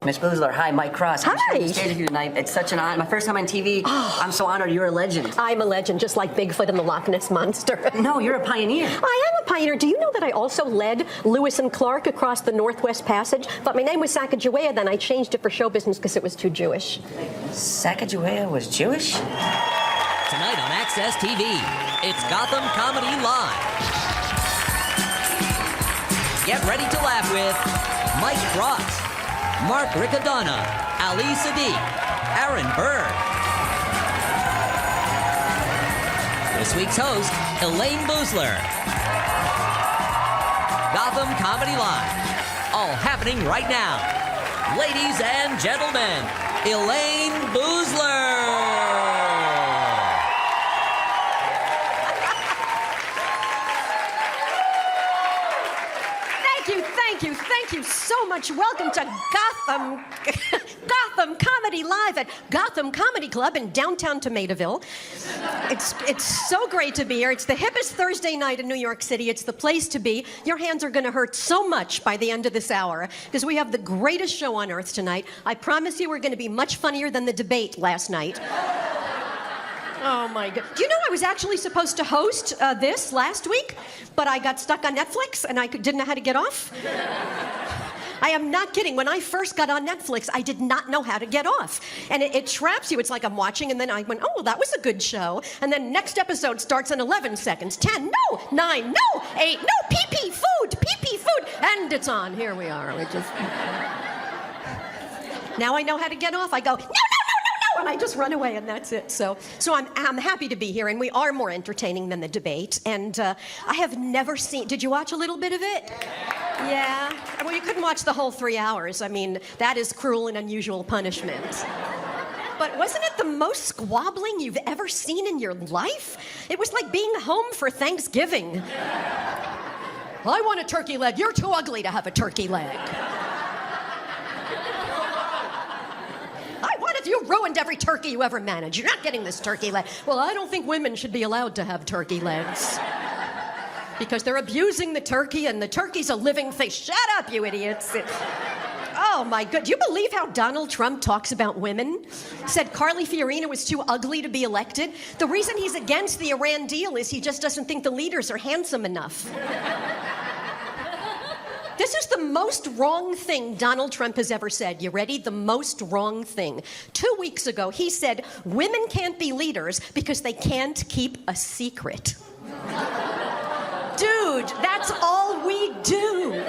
Miss Boozler, hi, Mike Cross. I'm Hi. sharing the stage with you tonight. It's such an honor. My first time on TV. I'm so honored. You're a legend. I'm a legend, just like Bigfoot and the Loch Ness Monster. No, you're a pioneer. I am a pioneer. Do you know that I also led Lewis and Clark across the Northwest Passage? But my name was Sacagawea, then I changed it for show business because it was too Jewish. Sacagawea was Jewish? Tonight on Access TV, it's Gotham Comedy Live. Get ready to laugh with Mike Cross, Mark Riccadonna, Ali Sadiq, Aaron Burr. This week's host, Elaine Boozler. Gotham Comedy Live. All happening right now. Ladies and gentlemen, Elaine Boozler. Thank you so much. Welcome to Gotham Comedy Live at Gotham Comedy Club in downtown Tomatoville. It's so great to be here. It's the hippest Thursday night in New York City. It's the place to be. Your hands are going to hurt so much by the end of this hour because we have the greatest show on earth tonight. I promise you we're going to be much funnier than the debate last night. Oh my God. Do you know I was actually supposed to host this last week, but I got stuck on Netflix and I didn't know how to get off? I am not kidding. When I first got on Netflix, I did not know how to get off. And it traps you. It's like I'm watching and then I went, oh, that was a good show. And then next episode starts in 11 seconds. 10, no, 9, no, 8, no, pee-pee, food, and it's on. Here we are. Now I know how to get off. I go, no, and I just run away, and that's it. So I'm happy to be here, and we are more entertaining than the debate. And I have never seen. Did you watch a little bit of it? Yeah. Well, you couldn't watch the whole 3 hours. I mean, that is cruel and unusual punishment. But wasn't it the most squabbling you've ever seen in your life? It was like being home for Thanksgiving. I want a turkey leg. You're too ugly to have a turkey leg. You ruined every turkey you ever managed. You're not getting this turkey leg. Well, I don't think women should be allowed to have turkey legs. Because they're abusing the turkey, and the turkey's a living thing. Shut up, you idiots. Oh, my God. Do you believe how Donald Trump talks about women? Said Carly Fiorina was too ugly to be elected. The reason he's against the Iran deal is he just doesn't think the leaders are handsome enough. This is the most wrong thing Donald Trump has ever said. You ready? The most wrong thing. 2 weeks ago, he said, women can't be leaders because they can't keep a secret. Dude, that's all we do.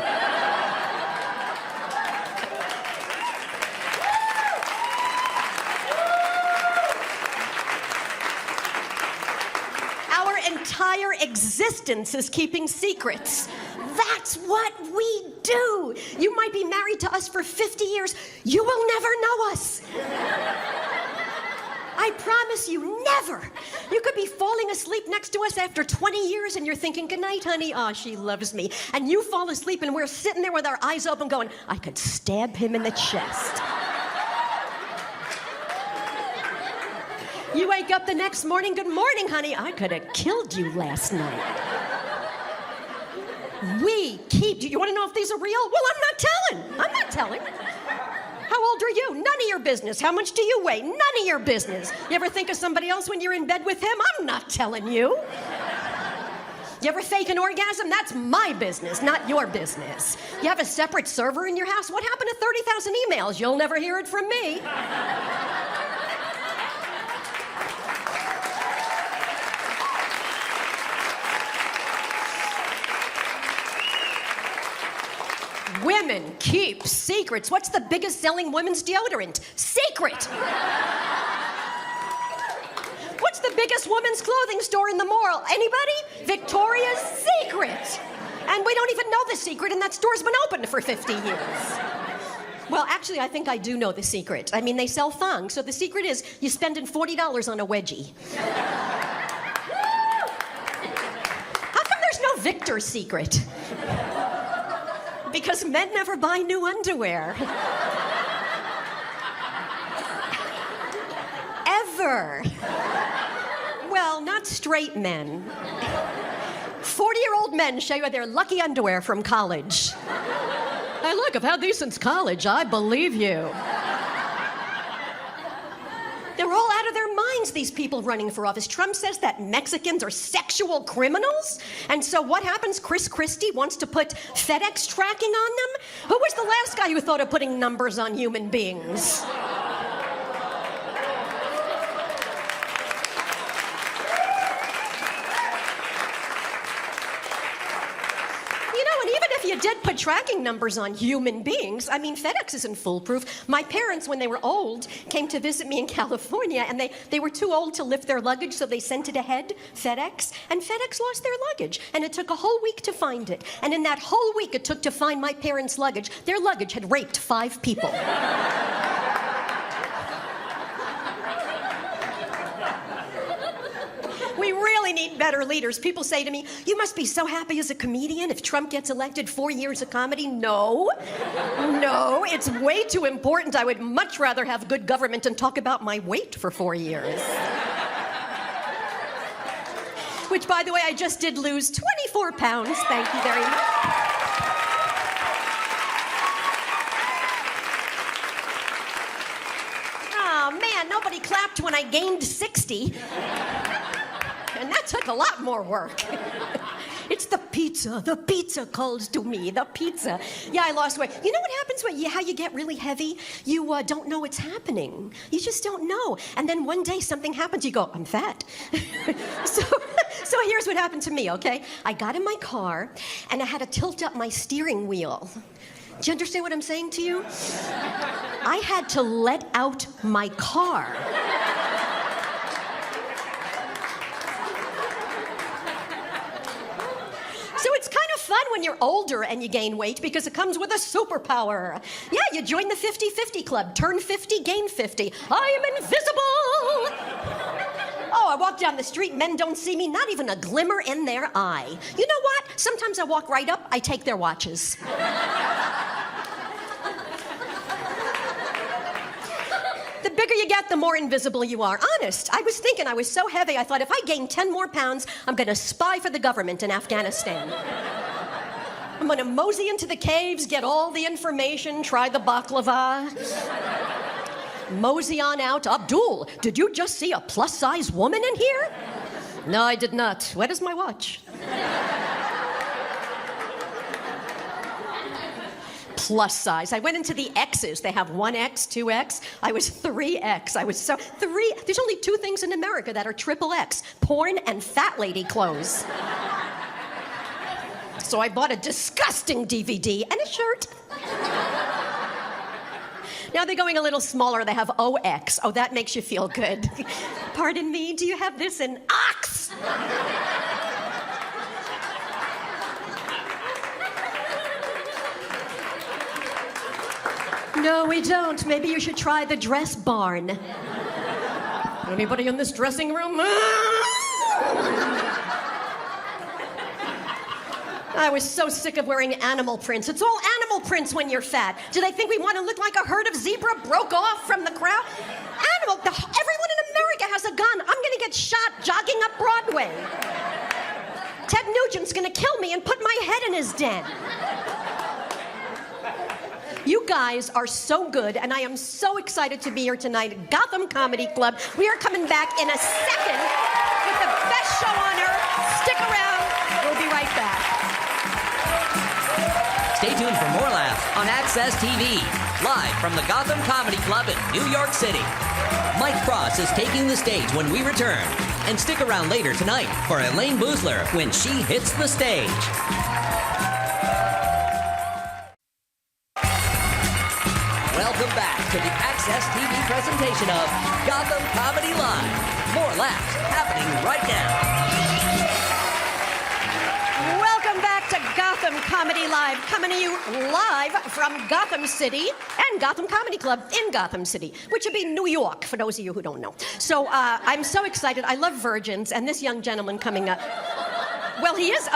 Our entire existence is keeping secrets. That's what we do. You might be married to us for 50 years. You will never know us. I promise you, never. You could be falling asleep next to us after 20 years and you're thinking, good night, honey. Oh, she loves me. And you fall asleep and we're sitting there with our eyes open going, I could stab him in the chest. You wake up the next morning, good morning, honey. I could have killed you last night. We keep, you want to know if these are real? Well, I'm not telling. How old are you? None of your business. How much do you weigh? None of your business. You ever think of somebody else when you're in bed with him? I'm not telling you. You ever fake an orgasm? That's my business, not your business. You have a separate server in your house? What happened to 30,000 emails? You'll never hear it from me. Women keep secrets. What's the biggest selling women's deodorant? Secret. What's the biggest women's clothing store in the mall? Anybody? Victoria's Secret. And we don't even know the secret, and that store's been open for 50 years. Well, actually, I think I do know the secret. I mean, they sell thongs, so the secret is you're spending $40 on a wedgie. How come there's no Victor's Secret? Because men never buy new underwear. Ever. Well, not straight men. 40-year-old men show you their lucky underwear from college. Why, look, I've had these since college. I believe you. They're all out of their minds, these people running for office. Trump says that Mexicans are sexual criminals. And so what happens? Chris Christie wants to put FedEx tracking on them? Who was the last guy who thought of putting numbers on human beings? You did put tracking numbers on human beings. I mean, FedEx isn't foolproof. My parents, when they were old, came to visit me in California, and they were too old to lift their luggage, so they sent it ahead, FedEx, and FedEx lost their luggage. And it took a whole week to find it. And in that whole week it took to find my parents' luggage, their luggage had raped 5 people. We really need better leaders. People say to me, you must be so happy as a comedian if Trump gets elected, 4 years of comedy. No, it's way too important. I would much rather have good government and talk about my weight for 4 years. Which, by the way, I just did lose 24 pounds. Thank you very much. Oh, man, nobody clapped when I gained 60. And that took a lot more work. It's the pizza. The pizza calls to me. The pizza. Yeah, I lost weight. You know what happens when how you get really heavy? You don't know it's happening. You just don't know. And then one day something happens. You go, I'm fat. So here's what happened to me, okay? I got in my car, and I had to tilt up my steering wheel. Do you understand what I'm saying to you? I had to let out my car. So it's kind of fun when you're older and you gain weight because it comes with a superpower. Yeah, you join the 50-50 club. Turn 50, gain 50. I am invisible. Oh, I walk down the street, men don't see me, not even a glimmer in their eye. You know what? Sometimes I walk right up, I take their watches. The bigger you get, the more invisible you are. Honest, I was thinking I was so heavy, I thought if I gain 10 more pounds, I'm gonna spy for the government in Afghanistan. I'm gonna mosey into the caves, get all the information, try the baklava. Mosey on out. Abdul, did you just see a plus-size woman in here? No, I did not. Where is my watch? Plus size. I went into the X's. They have 1X, 2X. I was 3X. I was so... There's only 2 things in America that are triple X. Porn and fat lady clothes. So I bought a disgusting DVD and a shirt. Now they're going a little smaller. They have OX. Oh, that makes you feel good. Pardon me, do you have this in ox? No, we don't. Maybe you should try the dress barn. Anybody in this dressing room? I was so sick of wearing animal prints. It's all animal prints when you're fat. Do they think we want to look like a herd of zebra broke off from the crowd? Everyone in America has a gun. I'm going to get shot jogging up Broadway. Ted Nugent's going to kill me and put my head in his den. You guys are so good, and I am so excited to be here tonight at Gotham Comedy Club. We are coming back in a second with the best show on earth. Stick around. We'll be right back. Stay tuned for more laughs on Access TV, live from the Gotham Comedy Club in New York City. Mike Cross is taking the stage when we return. And stick around later tonight for Elaine Boosler when she hits the stage. Welcome back to the Access TV presentation of Gotham Comedy Live. More laughs happening right now. Welcome back to Gotham Comedy Live, coming to you live from Gotham City and Gotham Comedy Club in Gotham City, which would be New York, for those of you who don't know. So I'm so excited. I love virgins, and this young gentleman coming up. Well, he's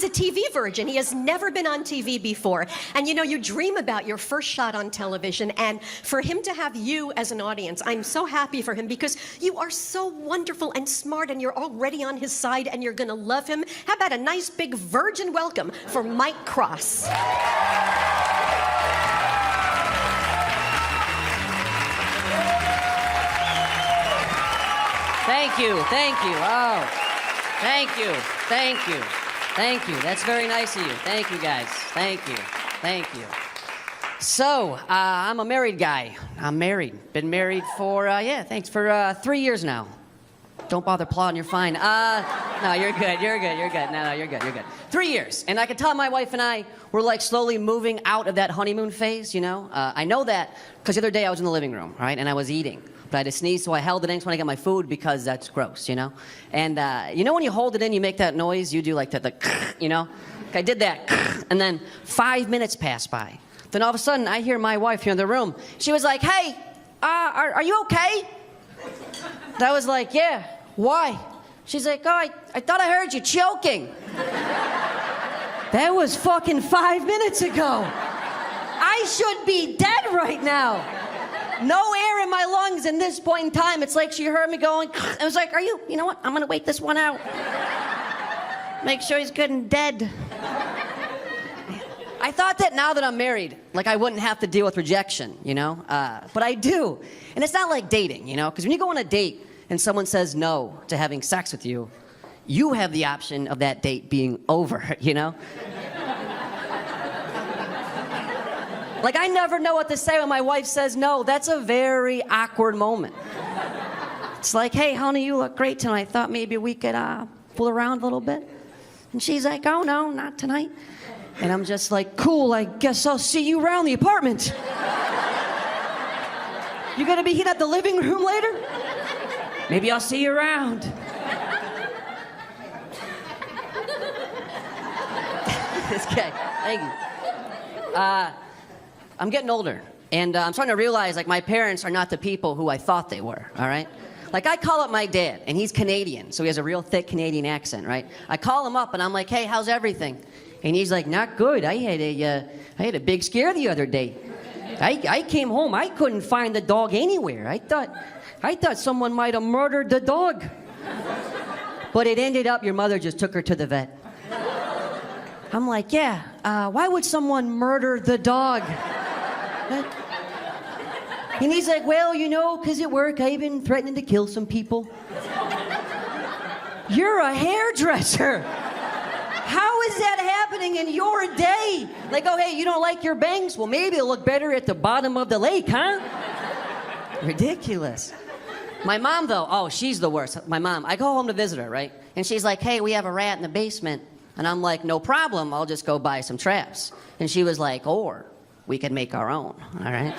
a TV virgin. He has never been on TV before. And you know, you dream about your first shot on television, and for him to have you as an audience, I'm so happy for him because you are so wonderful and smart, and you're already on his side, and you're gonna love him. How about a nice big virgin welcome for Mike Cross? Thank you. Oh, thank you. Thank you. That's very nice of you. Thank you, guys. Thank you. So, I'm a married guy. I'm married. Been married for, for 3 years now. Don't bother applauding, you're fine. No, you're good. No, you're good. 3 years. And I can tell my wife and I, we're like slowly moving out of that honeymoon phase, you know? I know that because the other day I was in the living room, right? And I was eating. But I had to sneeze, so I held it in when I got my food because that's gross, you know? And you know when you hold it in, you make that noise? You do like the you know? I did that. And then 5 minutes passed by. Then all of a sudden, I hear my wife here in the room. She was like, hey, are you okay? And I was like, yeah, why? She's like, oh, I thought I heard you choking. That was fucking 5 minutes ago. I should be dead right now. No air in my lungs in this point in time. It's like she heard me going, I was like, you know what? I'm gonna wait this one out. Make sure he's good and dead. I thought that now that I'm married, like I wouldn't have to deal with rejection, you know? But I do. And it's not like dating, you know? Because when you go on a date and someone says no to having sex with you, you have the option of that date being over, you know? Like, I never know what to say when my wife says no. That's a very awkward moment. It's like, hey, honey, you look great tonight. I thought maybe we could fool around a little bit. And she's like, oh, no, not tonight. And I'm just like, cool, I guess I'll see you around the apartment. You gonna be here at the living room later? Maybe I'll see you around. This guy, thank you. I'm getting older, and I'm starting to realize, like, my parents are not the people who I thought they were, all right? Like, I call up my dad, and he's Canadian, so he has a real thick Canadian accent, right? I call him up, and I'm like, hey, how's everything? And he's like, not good. I had a big scare the other day. I came home. I couldn't find the dog anywhere. I thought someone might have murdered the dog. But it ended up your mother just took her to the vet. I'm like, yeah, why would someone murder the dog? And he's like, well, you know, because at work I've been threatening to kill some people. You're a hairdresser. How is that happening in your day? Like, oh, hey, you don't like your bangs? Well, maybe it'll look better at the bottom of the lake, huh? Ridiculous. My mom, though, oh, she's the worst. My mom, I go home to visit her, right? And she's like, hey, we have a rat in the basement. And I'm like, no problem, I'll just go buy some traps. And she was like, or we can make our own, all right?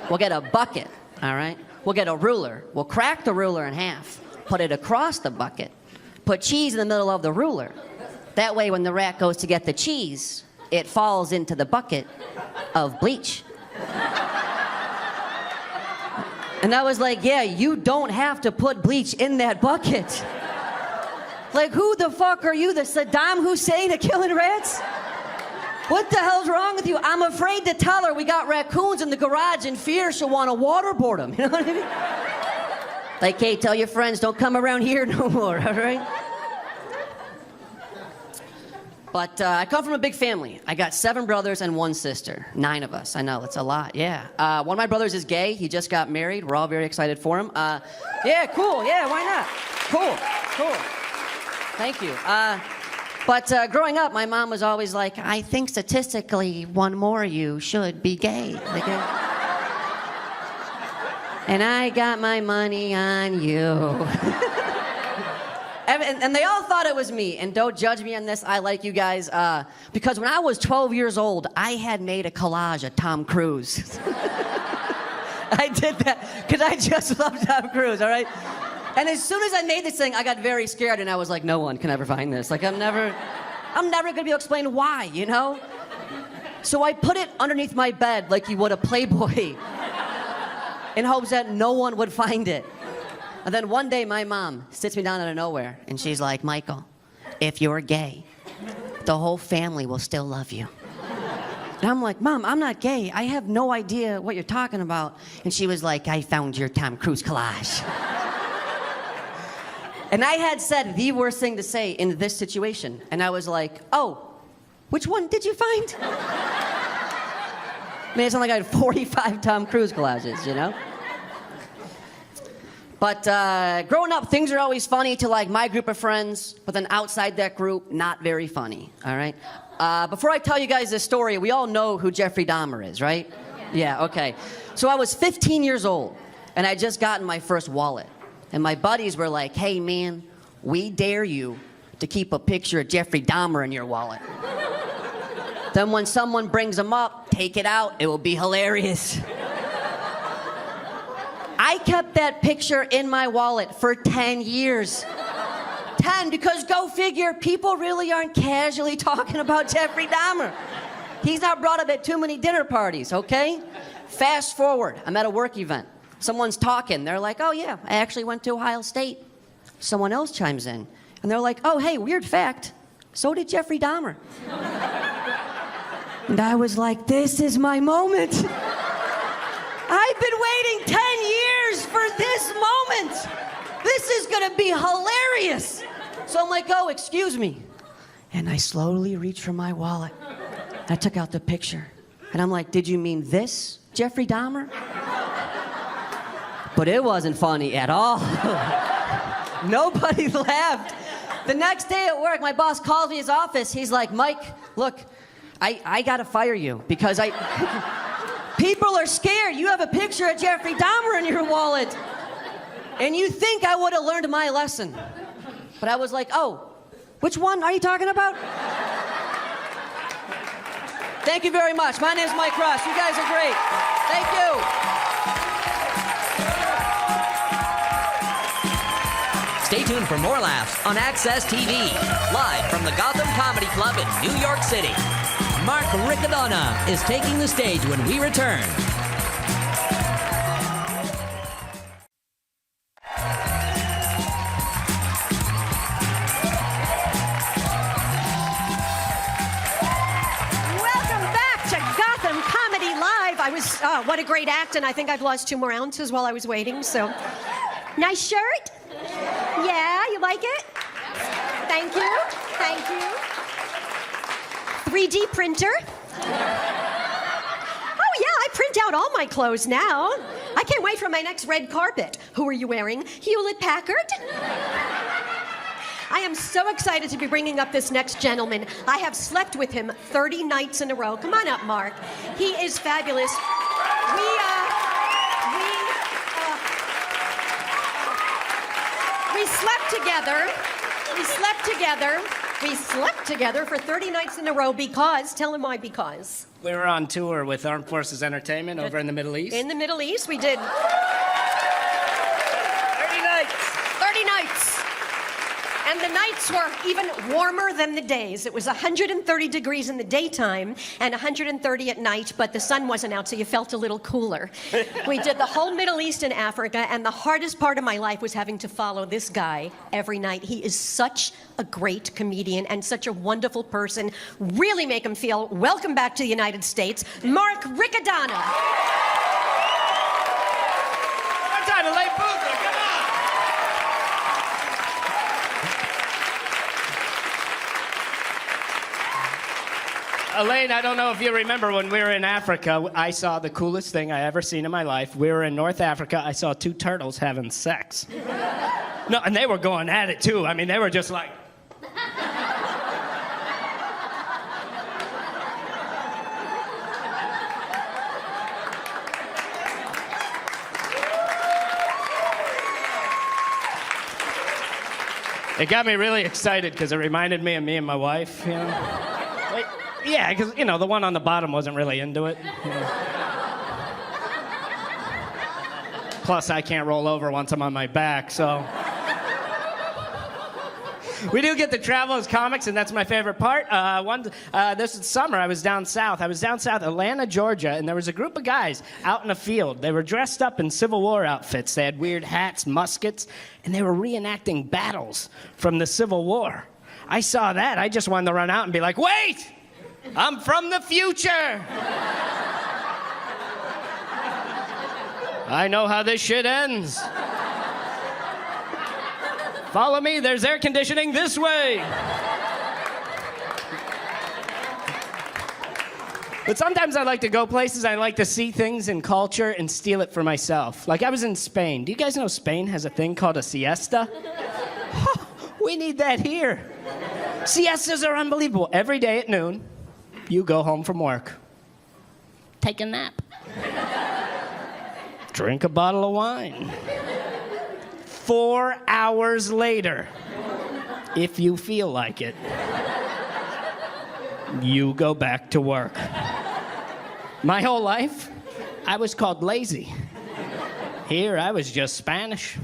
We'll get a bucket, all right? We'll get a ruler. We'll crack the ruler in half, put it across the bucket, put cheese in the middle of the ruler. That way, when the rat goes to get the cheese, it falls into the bucket of bleach. And I was like, yeah, you don't have to put bleach in that bucket. Like, who the fuck are you, the Saddam Hussein of killing rats? What the hell's wrong with you? I'm afraid to tell her we got raccoons in the garage in fear she'll want to waterboard them. You know what I mean? Like, hey, tell your friends, don't come around here no more, all right? But I come from a big family. I got 7 brothers and 1 sister. 9 of us. I know, it's a lot, yeah. One of my brothers is gay. He just got married. We're all very excited for him. Yeah, cool. Yeah, why not? Cool. Thank you. But growing up, my mom was always like, I think statistically one more of you should be gay. And I got my money on you. And they all thought it was me. And don't judge me on this, I like you guys. Because when I was 12 years old, I had made a collage of Tom Cruise. I did that because I just love Tom Cruise, all right? And as soon as I made this thing, I got very scared, and I was like, no one can ever find this. Like, I'm never gonna be able to explain why, you know? So I put it underneath my bed like you would a Playboy in hopes that no one would find it. And then one day, my mom sits me down out of nowhere, and she's like, Michael, if you're gay, the whole family will still love you. And I'm like, Mom, I'm not gay. I have no idea what you're talking about. And she was like, I found your Tom Cruise collage. And I had said the worst thing to say in this situation. And I was like, oh, which one did you find? Made it sound like I had 45 Tom Cruise collages, you know? But growing up, things are always funny to like my group of friends, but then outside that group, not very funny, all right? Before I tell you guys this story, we all know who Jeffrey Dahmer is, right? Yeah, okay. So I was 15 years old, and I just gotten my first wallet. And my buddies were like, hey man, we dare you to keep a picture of Jeffrey Dahmer in your wallet. Then when someone brings him up, take it out, it will be hilarious. I kept that picture in my wallet for 10 years. 10, because go figure, people really aren't casually talking about Jeffrey Dahmer. He's not brought up at too many dinner parties, okay? Fast forward, I'm at a work event. Someone's talking, they're like, oh yeah, I actually went to Ohio State. Someone else chimes in, and they're like, oh hey, weird fact, so did Jeffrey Dahmer. And I was like, this is my moment. I've been waiting 10 years for this moment. This is gonna be hilarious. So I'm like, oh, excuse me. And I slowly reached for my wallet. I took out the picture. And I'm like, did you mean this, Jeffrey Dahmer? But it wasn't funny at all. Nobody laughed. The next day at work, my boss calls me in his office. He's like, Mike, look, I gotta fire you because people are scared. You have a picture of Jeffrey Dahmer in your wallet. And you think I would have learned my lesson. But I was like, oh, which one are you talking about? Thank you very much. My name's Mike Ross. You guys are great. Thank you. Stay tuned for more laughs on Access TV, live from the Gotham Comedy Club in New York City. Mark Riccadonna is taking the stage when we return. What a great act, and I think I've lost 2 more ounces while I was waiting, so. Nice shirt? Yeah, you like it? Thank you, thank you. 3D printer? Oh yeah, I print out all my clothes now. I can't wait for my next red carpet. Who are you wearing? Hewlett-Packard? I am so excited to be bringing up this next gentleman. I have slept with him 30 nights in a row. Come on up, Mark. He is fabulous. We slept together. We slept together for 30 nights in a row because, tell him why, because. We were on tour with Armed Forces Entertainment over in the Middle East. In the Middle East, we did 30 nights. And the nights were even warmer than the days. It was 130 degrees in the daytime and 130 at night, but the sun wasn't out, so you felt a little cooler. We did the whole Middle East and Africa, and the hardest part of my life was having to follow this guy every night. He is such a great comedian and such a wonderful person. Really make him feel welcome back to the United States, Mark Riccadonna. One time to lay Boozer, come on! Elaine, I don't know if you remember when we were in Africa, I saw the coolest thing I ever seen in my life. We were in North Africa. I saw 2 turtles having sex. No, and they were going at it too. I mean, they were just like. It got me really excited because it reminded me of me and my wife, you know. Like, yeah, because, you know, the one on the bottom wasn't really into it. You know. Plus, I can't roll over once I'm on my back, so. We do get to travel as comics, and that's my favorite part. This summer, I was down south. Atlanta, Georgia, and there was a group of guys out in a field. They were dressed up in Civil War outfits. They had weird hats, muskets, and they were reenacting battles from the Civil War. I saw that. I just wanted to run out and be like, wait! I'm from the future! I know how this shit ends. Follow me, there's air conditioning this way. But sometimes I like to go places, I like to see things in culture and steal it for myself. Like I was in Spain. Do you guys know Spain has a thing called a siesta? We need that here. Siestas are unbelievable. Every day at noon, you go home from work. Take a nap. Drink a bottle of wine. 4 hours later, if you feel like it, you go back to work. My whole life, I was called lazy. Here, I was just Spanish.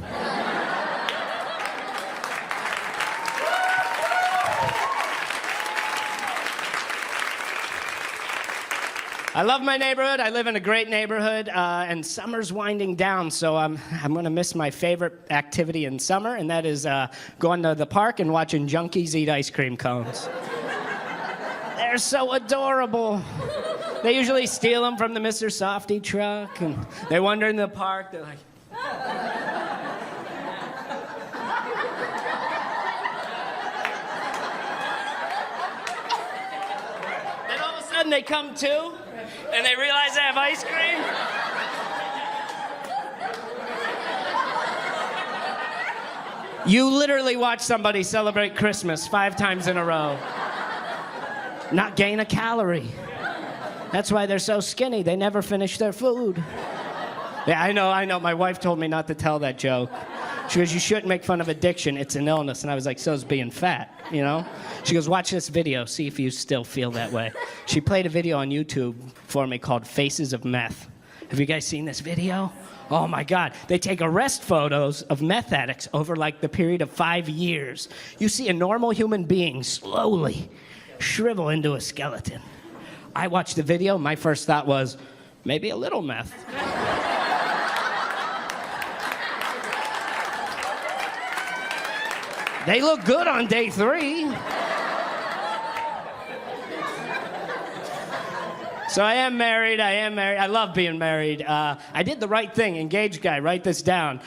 I love my neighborhood. I live in a great neighborhood, and summer's winding down, so I'm going to miss my favorite activity in summer, and that is going to the park and watching junkies eat ice cream cones. They're so adorable. They usually steal them from the Mr. Softy truck, and they wander in the park. They're like... Then all of a sudden they come to, and they realize they have ice cream. You literally watch somebody celebrate Christmas 5 times in a row. Not gain a calorie. That's why they're so skinny. They never finish their food. Yeah, I know. My wife told me not to tell that joke. She goes, you shouldn't make fun of addiction. It's an illness. And I was like, so's being fat, you know? She goes, watch this video. See if you still feel that way. She played a video on YouTube for me called Faces of Meth. Have you guys seen this video? Oh, my God. They take arrest photos of meth addicts over, like, the period of 5 years. You see a normal human being slowly shrivel into a skeleton. I watched the video. My first thought was, maybe a little meth. They look good on day 3. So I am married. I love being married. I did the right thing. Engaged guy, write this down.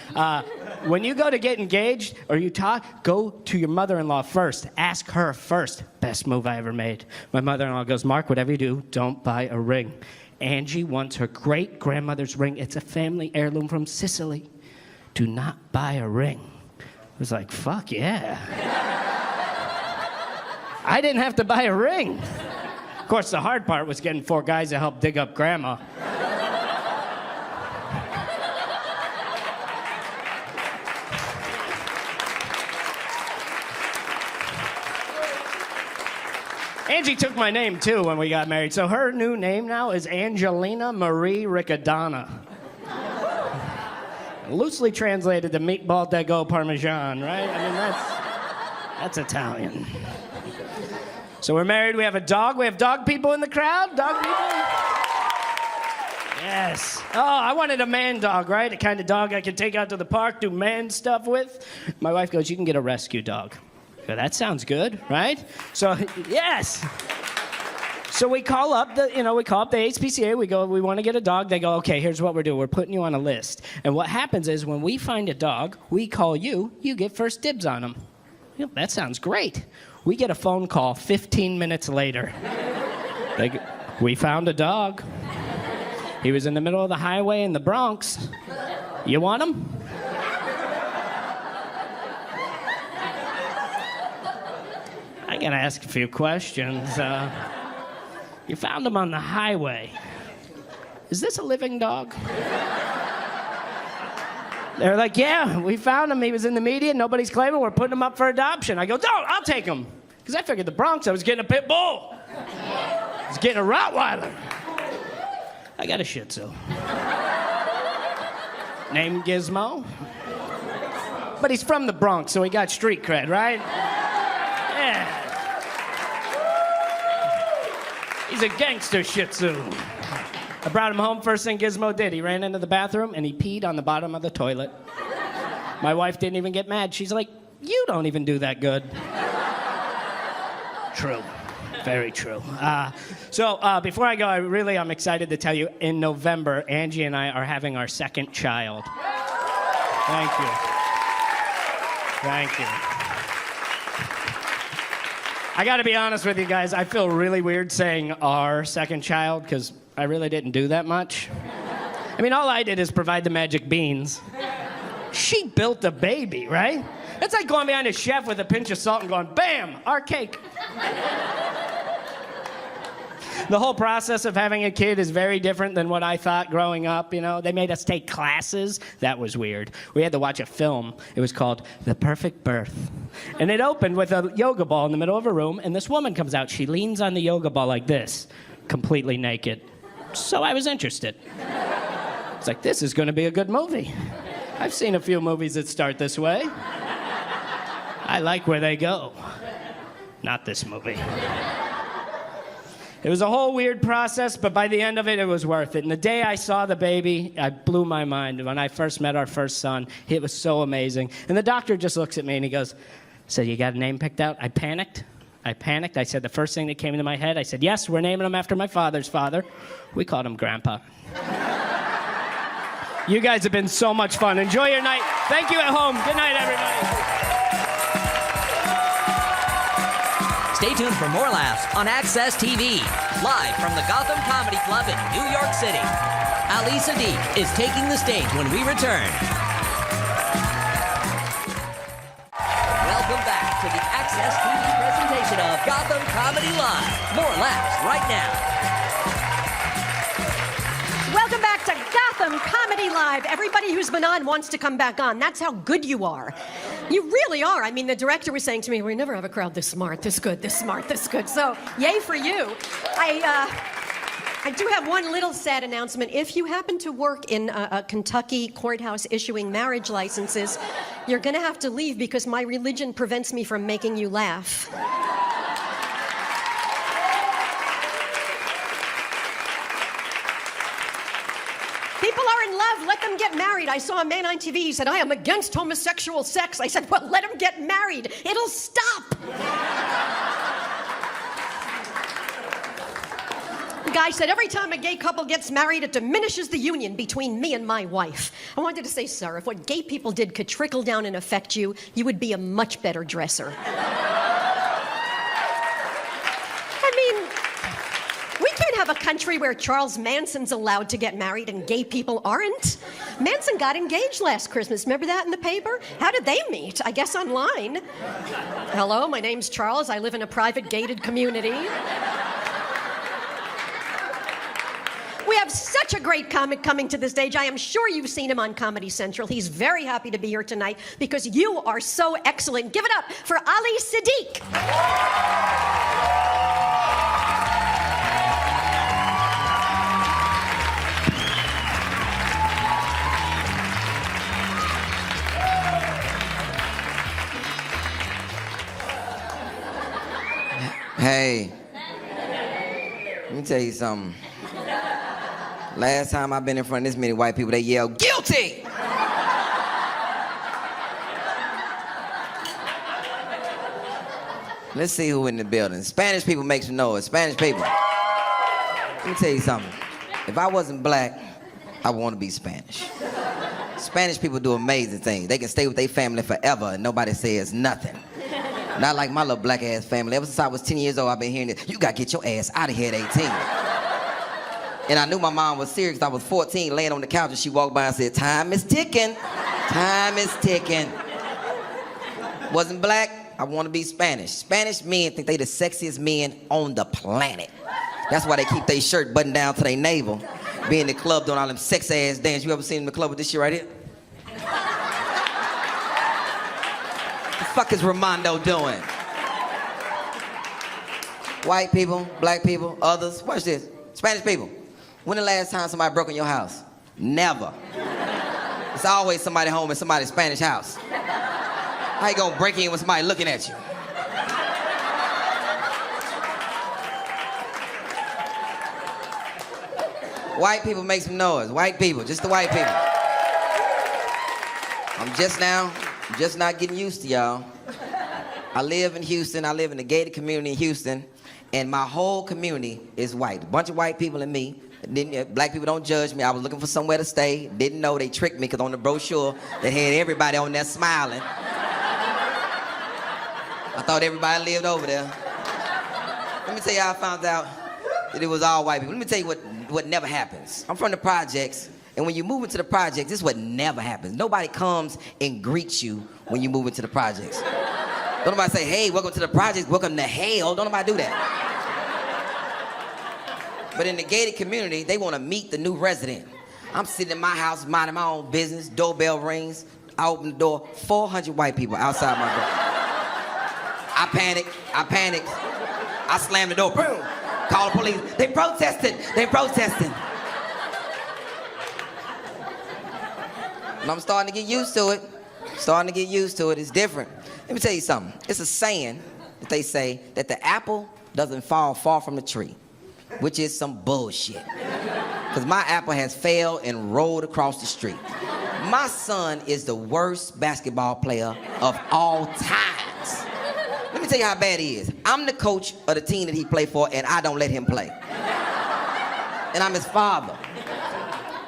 When you go to get engaged or you talk, go to your mother-in-law first. Ask her first. Best move I ever made. My mother-in-law goes, Mark, whatever you do, don't buy a ring. Angie wants her great-grandmother's ring. It's a family heirloom from Sicily. Do not buy a ring. I was like, fuck yeah. I didn't have to buy a ring. Of course, the hard part was getting 4 guys to help dig up Grandma. Angie took my name, too, when we got married. So her new name now is Angelina Marie Riccadonna. Loosely translated to meatball de go parmesan, right? I mean, that's Italian. So we're married, we have a dog. We have dog people in the crowd? Dog people? Yes. Oh, I wanted a man dog, right? The kind of dog I could take out to the park, do man stuff with. My wife goes, you can get a rescue dog. I go, that sounds good, right? So, yes. So we call up the HPCA. We go, we want to get a dog. They go, okay, here's what we're doing. We're putting you on a list. And what happens is when we find a dog, we call you. You get first dibs on them. You know, that sounds great. We get a phone call 15 minutes later. We found a dog. He was in the middle of the highway in the Bronx. You want him? I gotta ask a few questions. You found him on the highway. Is this a living dog? They're like, yeah, we found him. He was in the media. Nobody's claiming. We're putting him up for adoption. I go, don't, I'll take him. Because I figured the Bronx, I was getting a pit bull. I was getting a Rottweiler. I got a Shih Tzu. Named Gizmo. But he's from the Bronx, so he got street cred, right? Yeah. He's a gangster Shih Tzu. I brought him home. First thing Gizmo did, he ran into the bathroom and he peed on the bottom of the toilet. My wife didn't even get mad. She's like, you don't even do that good. True. Very true. So before I go, I'm excited to tell you, in November, Angie and I are having our second child. Thank you. Thank you. I got to be honest with you guys. I feel really weird saying our second child because I really didn't do that much. I mean, all I did is provide the magic beans. She built a baby, right? It's like going behind a chef with a pinch of salt and going, bam, our cake. The whole process of having a kid is very different than what I thought growing up, you know. They made us take classes. That was weird. We had to watch a film. It was called The Perfect Birth. And it opened with a yoga ball in the middle of a room, and this woman comes out. She leans on the yoga ball like this, completely naked. So I was interested. It's like, this is going to be a good movie. I've seen a few movies that start this way. I like where they go. Not this movie. It was a whole weird process, but by the end of it, it was worth it. And the day I saw the baby, I blew my mind. When I first met our first son, it was so amazing. And the doctor just looks at me and he goes, so you got a name picked out? I panicked. I said the first thing that came into my head, I said, yes, we're naming him after my father's father. We called him Grandpa. You guys have been so much fun. Enjoy your night. Thank you at home. Good night, everybody. Stay tuned for more laughs on Access TV, live from the Gotham Comedy Club in New York City. Ali Sadiq is taking the stage when we return. Welcome back to the Access TV presentation of Gotham Comedy Live. More laughs right now. Welcome back to Gotham Comedy Live. Everybody who's been on wants to come back on. That's how good you are. You really are. I mean, the director was saying to me, we never have a crowd this smart, this good, this smart, this good. So, yay for you. I do have one little sad announcement. If you happen to work in a Kentucky courthouse issuing marriage licenses, you're going to have to leave because my religion prevents me from making you laugh. People are in love, let them get married. I saw a man on TV, he said, I am against homosexual sex. I said, well, let them get married. It'll stop. The guy said, every time a gay couple gets married, it diminishes the union between me and my wife. I wanted to say, sir, if what gay people did could trickle down and affect you, you would be a much better dresser. Have a country where Charles Manson's allowed to get married and gay people aren't. Manson got engaged last Christmas. Remember that in the paper? How did they meet? I guess online. Hello, my name's Charles. I live in a private gated community. We have such a great comic coming to the stage. I am sure you've seen him on Comedy Central. He's very happy to be here tonight because you are so excellent. Give it up for Ali Sadiq. Hey, let me tell you something. Last time I've been in front of this many white people, they yell, guilty! Let's see who in the building. Spanish people make some noise. Spanish people. Let me tell you something. If I wasn't black, I want to be Spanish. Spanish people do amazing things. They can stay with their family forever and nobody says nothing. Not like my little black ass family. Ever since I was 10 years old, I've been hearing this. You gotta get your ass out of here at 18. And I knew my mom was serious 'cause I was 14, laying on the couch, and she walked by and said, time is ticking. Time is ticking. Wasn't black, I want to be Spanish. Spanish men think they the sexiest men on the planet. That's why they keep their shirt buttoned down to their navel. Be in the club doing all them sex ass dance. You ever seen them in the club with this shit right here? What the fuck is Ramondo doing? White people, black people, others. Watch this. Spanish people. When the last time somebody broke in your house? Never. It's always somebody home in somebody's Spanish house. How you gonna break in with somebody looking at you? White people make some noise. White people, just the white people. I'm just not getting used to y'all. I live in Houston. I live in the gated community in Houston, and my whole community is white. A bunch of white people and me. Black people don't judge me. I was looking for somewhere to stay. Didn't know they tricked me because on the brochure they had everybody on there smiling. I thought everybody lived over there. Let me tell you how I found out that it was all white people. Let me tell you what never happens. I'm from the projects, and when you move into the projects, this is what never happens. Nobody comes and greets you when you move into the projects. Don't nobody say, hey, welcome to the projects, welcome to hell. Don't nobody do that. But in the gated community, they want to meet the new resident. I'm sitting in my house, minding my own business, doorbell rings, I open the door, 400 white people outside my door. I panic. I slam the door, boom, call the police. They protesting. And I'm starting to get used to it. It's different. Let me tell you something. It's a saying that they say that the apple doesn't fall far from the tree, which is some bullshit. Because my apple has fell and rolled across the street. My son is the worst basketball player of all times. Let me tell you how bad he is. I'm the coach of the team that he played for, and I don't let him play. And I'm his father.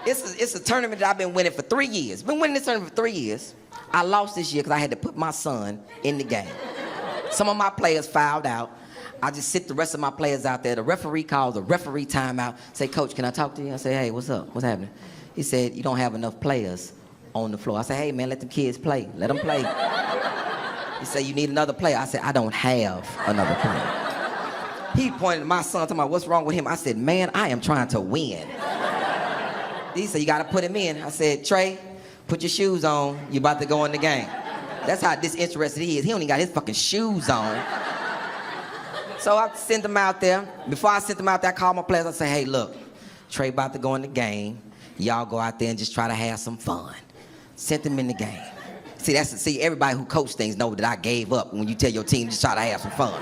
It's a tournament that I've been winning for 3 years. Been winning this tournament for 3 years. I lost this year because I had to put my son in the game. Some of my players fouled out. I just sit the rest of my players out there. The referee calls a referee timeout. Say, Coach, can I talk to you? I say, hey, what's up? What's happening? He said, you don't have enough players on the floor. I said, hey, man, let them kids play. Let them play. He said, you need another player. I said, I don't have another player. He pointed at my son, talking about what's wrong with him. I said, man, I am trying to win. He said, you got to put him in. I said, Trey, put your shoes on. You about to go in the game. That's how disinterested he is. He only got his fucking shoes on. So I sent him out there. Before I sent him out there, I called my players. I said, hey, look, Trey about to go in the game. Y'all go out there and just try to have some fun. Sent him in the game. See, everybody who coach things know that I gave up when you tell your team just try to have some fun.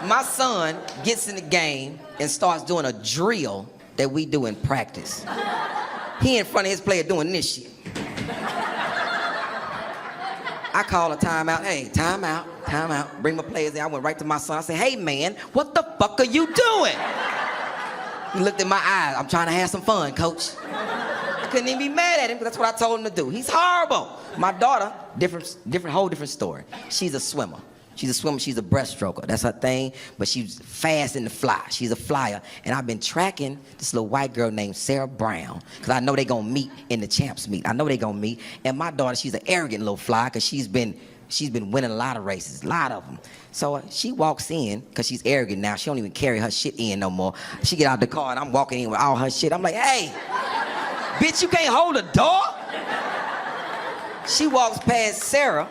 My son gets in the game and starts doing a drill that we do in practice. He in front of his player doing this shit. I call a timeout. Hey, timeout. Bring my players in. I went right to my son. I said, hey, man, what the fuck are you doing? He looked in my eyes. I'm trying to have some fun, coach. I couldn't even be mad at him because that's what I told him to do. He's horrible. My daughter, whole different story. She's a swimmer. She's a breaststroker. That's her thing. But she's fast in the fly. She's a flyer. And I've been tracking this little white girl named Sarah Brown because I know they're going to meet in the champs meet. I know they're going to meet. And my daughter, she's an arrogant little flyer because she's been winning a lot of races, a lot of them. So she walks in because she's arrogant now. She don't even carry her shit in no more. She get out the car and I'm walking in with all her shit. I'm like, hey, bitch, you can't hold a door? She walks past Sarah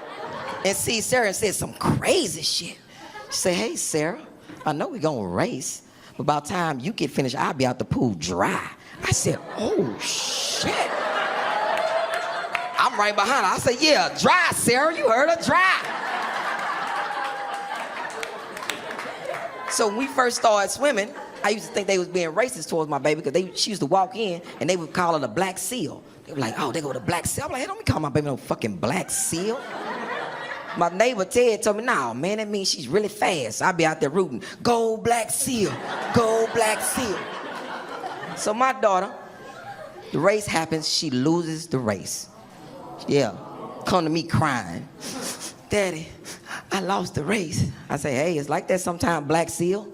and sees Sarah and says some crazy shit. She say, hey, Sarah, I know we're going to race, but by the time you get finished, I'll be out the pool dry. I said, oh, shit. I'm right behind her. I said, yeah, dry, Sarah. You heard her, dry. So when we first started swimming, I used to think they was being racist towards my baby because she used to walk in and they would call her the Black Seal. They were like, oh, they go to Black Seal. I'm like, hey, don't be calling my baby no fucking Black Seal. My neighbor Ted told me, nah, man, that means she's really fast. I'll be out there rooting, go Black Seal, go Black Seal. So my daughter, the race happens, she loses the race. Yeah, come to me crying. Daddy, I lost the race. I say, hey, it's like that sometimes, Black Seal.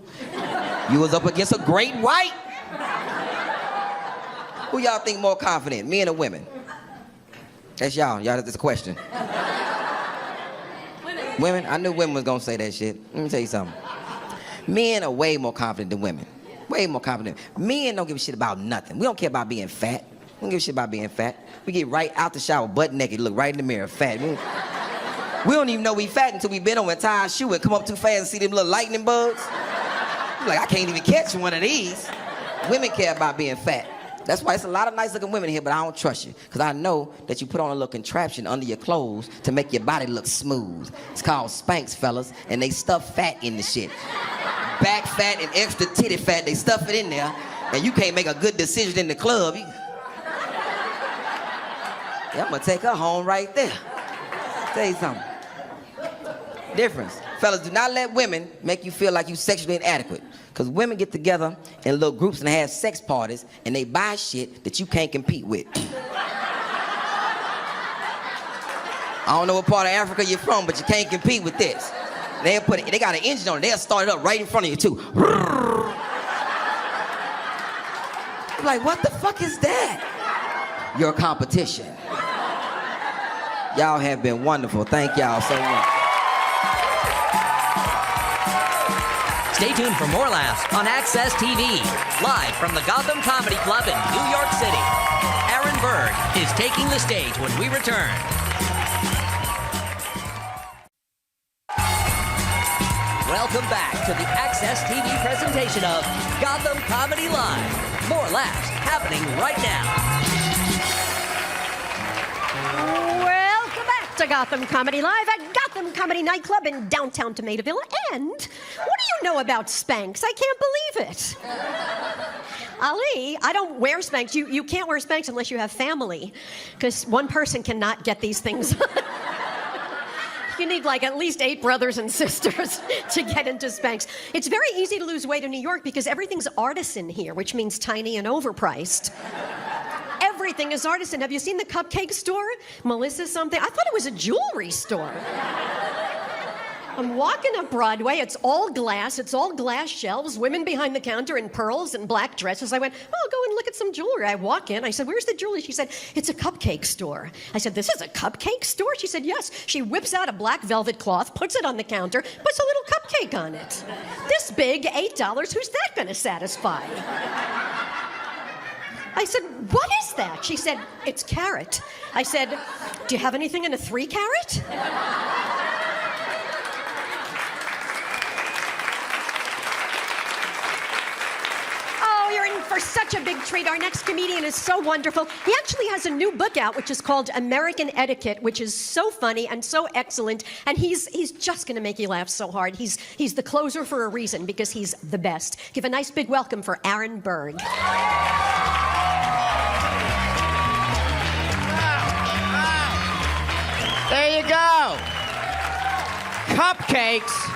You was up against a great white. Who y'all think more confident, men or women? That's y'all, that's a question. Women? I knew women was gonna say that shit. Let me tell you something. Men are way more confident than women. Way more confident. Men don't give a shit about nothing. We don't care about being fat. We don't give a shit about being fat. We get right out the shower, butt naked, look right in the mirror, fat. We don't even know we fat until we been on a tire shoe and come up too fast and see them little lightning bugs. We're like, I can't even catch one of these. Women care about being fat. That's why it's a lot of nice looking women here, but I don't trust you. Because I know that you put on a little contraption under your clothes to make your body look smooth. It's called Spanx, fellas, and they stuff fat in the shit. Back fat and extra titty fat, they stuff it in there, and you can't make a good decision in the club. Yeah, I'm gonna take her home right there. Tell you something. Difference. Fellas, do not let women make you feel like you sexually inadequate. Because women get together in little groups and have sex parties and they buy shit that you can't compete with. I don't know what part of Africa you're from, but you can't compete with this. They got an engine on it. They'll start it up right in front of you too. I'm like, what the fuck is that? Your competition. Y'all have been wonderful. Thank y'all so much. Stay tuned for more laughs on Access TV, live from the Gotham Comedy Club in New York City. Aaron Berg is taking the stage when we return. Welcome back to the Access TV presentation of Gotham Comedy Live. More laughs happening right now. Welcome back to Gotham Comedy Live at Gotham Comedy Nightclub in downtown Tomataville. And what do you know about Spanx? I can't believe it. Ali, I don't wear Spanx. You can't wear Spanx unless you have family, because one person cannot get these things. You need like at least 8 brothers and sisters to get into Spanx. It's very easy to lose weight in New York because everything's artisan here, which means tiny and overpriced. Everything is artisan. Have you seen the cupcake store? Melissa something? I thought it was a jewelry store. I'm walking up Broadway. It's all glass shelves, women behind the counter in pearls and black dresses. I went, oh, I'll go and look at some jewelry. I walk in. I said, where's the jewelry? She said, it's a cupcake store. I said, this is a cupcake store? She said, yes. She whips out a black velvet cloth, puts it on the counter, puts a little cupcake on it. This big, $8. Who's that going to satisfy? I said, what is that? She said, it's carrot. I said, do you have anything in a 3 carat? For such a big treat. Our next comedian is so wonderful. He actually has a new book out, which is called American Etiquette, which is so funny and so excellent. And he's just going to make you laugh so hard. He's the closer for a reason, because he's the best. Give a nice big welcome for Aaron Berg. There you go. Cupcakes.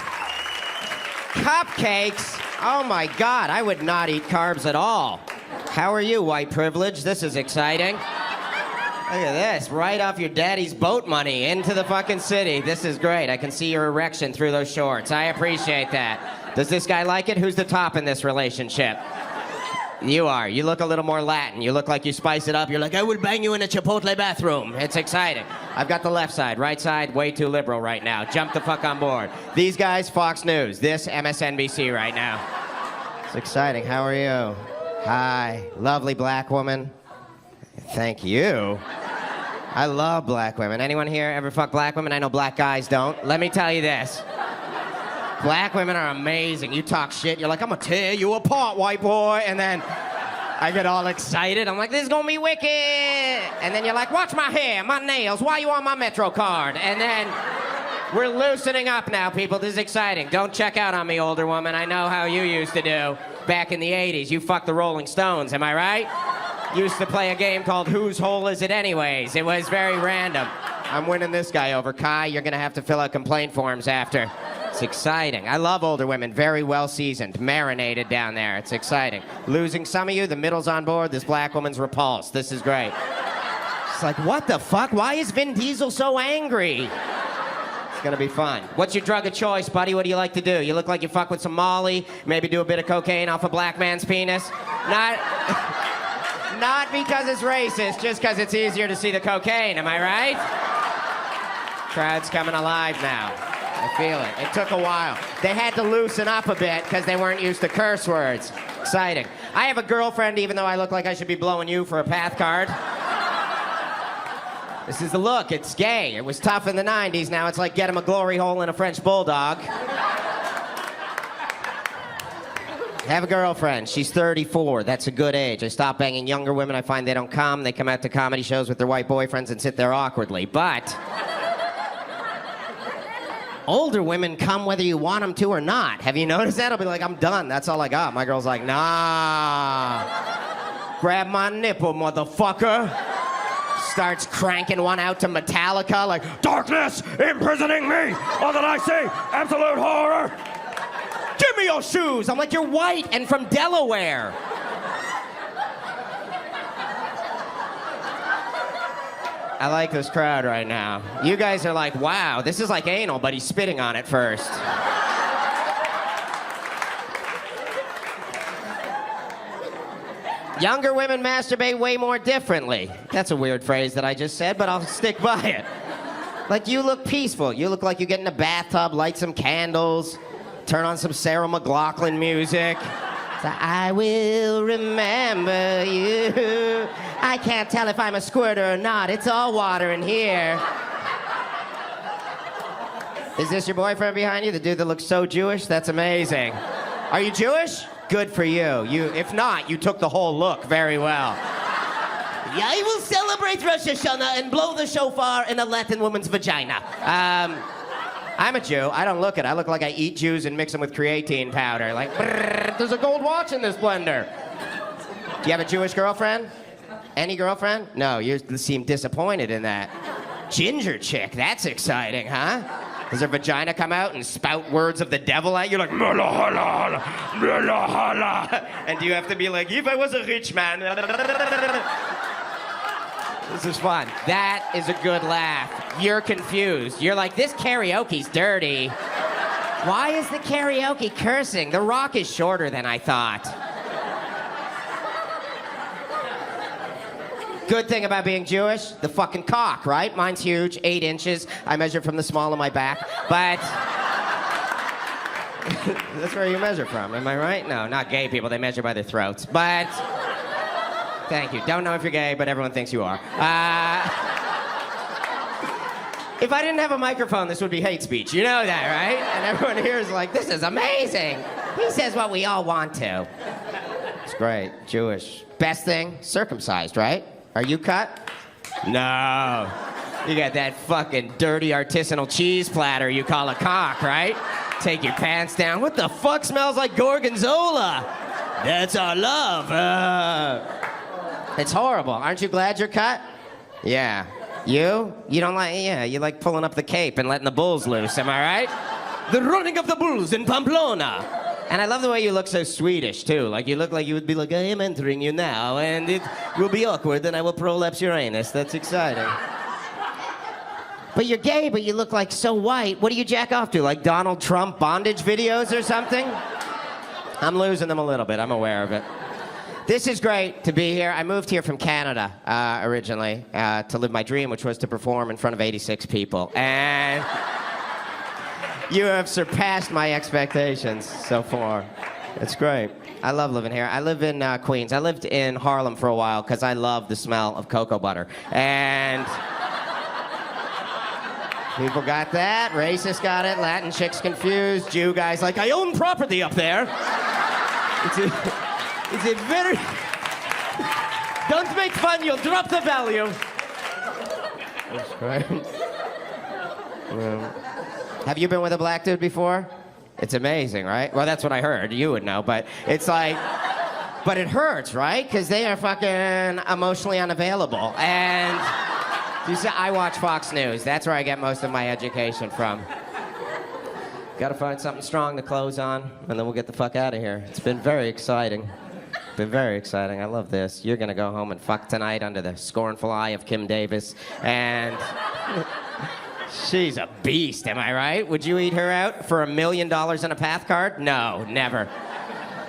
Oh my God, I would not eat carbs at all. How are you, white privilege? This is exciting. Look at this, right off your daddy's boat money into the fucking city. This is great. I can see your erection through those shorts. I appreciate that. Does this guy like it? Who's the top in this relationship? You are. You look a little more Latin. You look like you spice it up. You're like, I would bang you in a Chipotle bathroom. It's exciting. I've got the left side. Right side, way too liberal right now. Jump the fuck on board. These guys, Fox News. This, MSNBC right now. It's exciting. How are you? Hi. Lovely black woman. Thank you. I love black women. Anyone here ever fuck black women? I know black guys don't. Let me tell you this. Black women are amazing. You talk shit, you're like, I'm gonna tear you apart, white boy. And then I get all excited. I'm like, this is gonna be wicked. And then you're like, watch my hair, my nails. Why you on my Metro card? And then we're loosening up now, people. This is exciting. Don't check out on me, older woman. I know how you used to do back in the 80s. You fucked the Rolling Stones, am I right? Used to play a game called Whose Hole Is It Anyways? It was very random. I'm winning this guy over. Kai, you're gonna have to fill out complaint forms after. It's exciting. I love older women, very well seasoned, marinated down there. It's exciting. Losing some of you, the middle's on board. This black woman's repulsed. This is great. It's like, what the fuck? Why is Vin Diesel so angry? It's gonna be fun. What's your drug of choice, buddy? What do you like to do? You look like you fuck with some Molly, maybe do a bit of cocaine off a black man's penis. Not because it's racist, just because it's easier to see the cocaine, am I right? Crowd's coming alive now. I feel it. It took a while. They had to loosen up a bit because they weren't used to curse words. Exciting. I have a girlfriend, even though I look like I should be blowing you for a path card. This is the look. It's gay. It was tough in the 90s. Now it's like get him a glory hole in a French bulldog. I have a girlfriend. She's 34. That's a good age. I stop banging younger women. I find they don't come. They come out to comedy shows with their white boyfriends and sit there awkwardly. But older women come whether you want them to or not. Have you noticed that? I'll be like, I'm done. That's all I got. My girl's like, nah. Grab my nipple, motherfucker. Starts cranking one out to Metallica like, darkness imprisoning me. All that I see, absolute horror. Give me your shoes. I'm like, you're white and from Delaware. I like this crowd right now. You guys are like, wow, this is like anal, but he's spitting on it first. Younger women masturbate way more differently. That's a weird phrase that I just said, but I'll stick by it. Like, you look peaceful. You look like you get in a bathtub, light some candles, turn on some Sarah McLachlan music. So, I will remember you. I can't tell if I'm a squirter or not. It's all water in here. Is this your boyfriend behind you? The dude that looks so Jewish? That's amazing. Are you Jewish? Good for you. If not, you took the whole look very well. Yeah, I will celebrate Rosh Hashanah and blow the shofar in a Latin woman's vagina. I'm a Jew. I don't look it. I look like I eat Jews and mix them with creatine powder. Like, brrr, there's a gold watch in this blender. Do you have a Jewish girlfriend? Any girlfriend? No, you seem disappointed in that. Ginger chick, that's exciting, huh? Does her vagina come out and spout words of the devil at you like, "Mala hala, mala hala," and do you have to be like, "If I was a rich man." This is fun. That is a good laugh. You're confused. You're like, this karaoke's dirty. Why is the karaoke cursing? The Rock is shorter than I thought. Good thing about being Jewish, the fucking cock, right? Mine's huge, 8 inches. I measure from the small of my back, but that's where you measure from, am I right? No, not gay people, they measure by their throats, but thank you. Don't know if you're gay, but everyone thinks you are. If I didn't have a microphone, this would be hate speech. You know that, right? And everyone here is like, this is amazing. He says what we all want to. It's great. Jewish. Best thing, circumcised, right? Are you cut? No. You got that fucking dirty artisanal cheese platter you call a cock, right? Take your pants down. What the fuck smells like gorgonzola? That's our love. It's horrible. Aren't you glad you're cut? Yeah. You? You don't like, yeah, you like pulling up the cape and letting the bulls loose, am I right? The running of the bulls in Pamplona. And I love the way you look so Swedish, too. Like, you look like you would be like, I am entering you now, and it will be awkward, then I will prolapse your anus. That's exciting. But you're gay, but you look like so white. What do you jack off to, like Donald Trump bondage videos or something? I'm losing them a little bit. I'm aware of it. This is great to be here. I moved here from Canada originally to live my dream, which was to perform in front of 86 people. And you have surpassed my expectations so far. It's great. I love living here. I live in Queens. I lived in Harlem for a while because I love the smell of cocoa butter. And people got that. Racists got it. Latin chicks confused. Jew guys like, I own property up there. It's a very... Don't make fun, you'll drop the value. That's great. Have you been with a black dude before? It's amazing, right? Well, that's what I heard. You would know, but it's like... But it hurts, right? Because they are fucking emotionally unavailable. And you say, I watch Fox News. That's where I get most of my education from. Gotta find something strong to close on, and then we'll get the fuck out of here. It's been very exciting. Been very exciting. I love this. You're gonna go home and fuck tonight under the scornful eye of Kim Davis. And she's a beast, am I right? Would you eat her out for $1 million and a path card? No, never.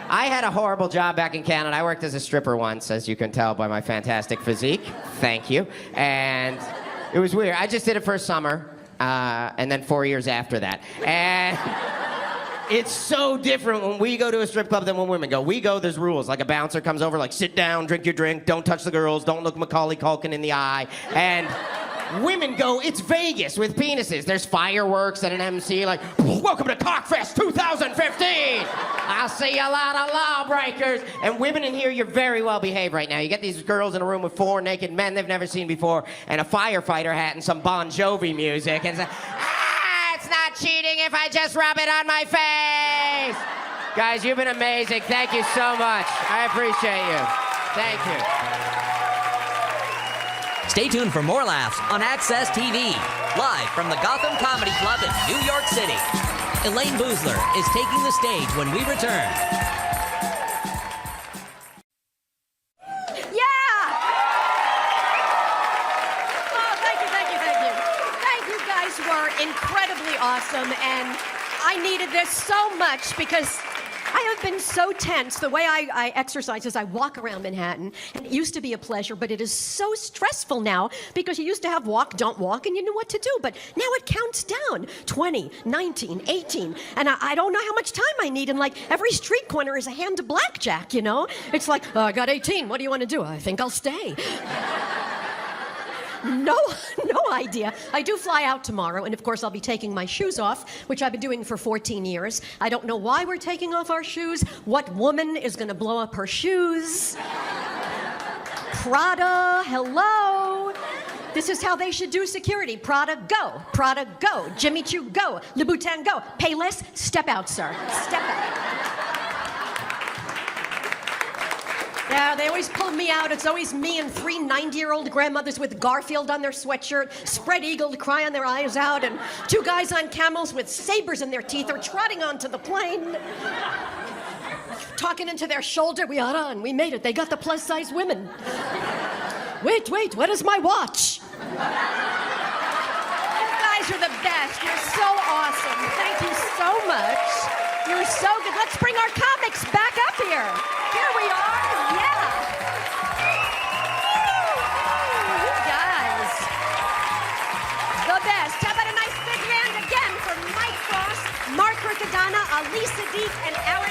I had a horrible job back in Canada. I worked as a stripper once, as you can tell by my fantastic physique. Thank you. And it was weird. I just did it for a summer, and then 4 years after that. And it's so different when we go to a strip club than when women go. We go, there's rules. Like a bouncer comes over, like, sit down, drink your drink, don't touch the girls, don't look Macaulay Culkin in the eye. And women go, it's Vegas with penises. There's fireworks and an MC, like, welcome to Cockfest 2015. I'll see a lot of lawbreakers. And women in here, you're very well behaved right now. You get these girls in a room with 4 naked men they've never seen before, and a firefighter hat and some Bon Jovi music, and say, it's not cheating if I just rub it on my face. Guys, you've been amazing. Thank you so much. I appreciate you. Thank you. Stay tuned for more laughs on Access TV, live from the Gotham Comedy Club in New York City. Elaine Boozler is taking the stage when we return. Yeah! Oh, incredibly awesome, and I needed this so much because I have been so tense. The way I exercise is I walk around Manhattan, and it used to be a pleasure, but it is so stressful now because you used to have walk, don't walk, and you knew what to do, but now it counts down. 20, 19, 18, and I don't know how much time I need, and like every street corner is a hand of blackjack, you know? It's like, oh, I got 18, what do you want to do? I think I'll stay. No idea. I do fly out tomorrow, and of course I'll be taking my shoes off, which I've been doing for 14 years. I don't know why we're taking off our shoes. What woman is going to blow up her shoes? Prada, hello. This is how they should do security. Prada, go. Prada, go. Jimmy Choo, go. Louboutin, go. Pay less, step out, sir. Step out. Yeah, they always pull me out. It's always me and 3 90-year-old grandmothers with Garfield on their sweatshirt, spread-eagled, crying their eyes out, and 2 guys on camels with sabers in their teeth are trotting onto the plane, talking into their shoulder. We are on. We made it. They got the plus-size women. Wait, what is my watch? You guys are the best. You're so awesome. Thank you so much. You're so good. Let's bring our comics back up here. Here we are. Yeah. You guys. The best. How about a nice big round again for Mike Frost, Mark Riccadonna, Elisa Deep, and Aaron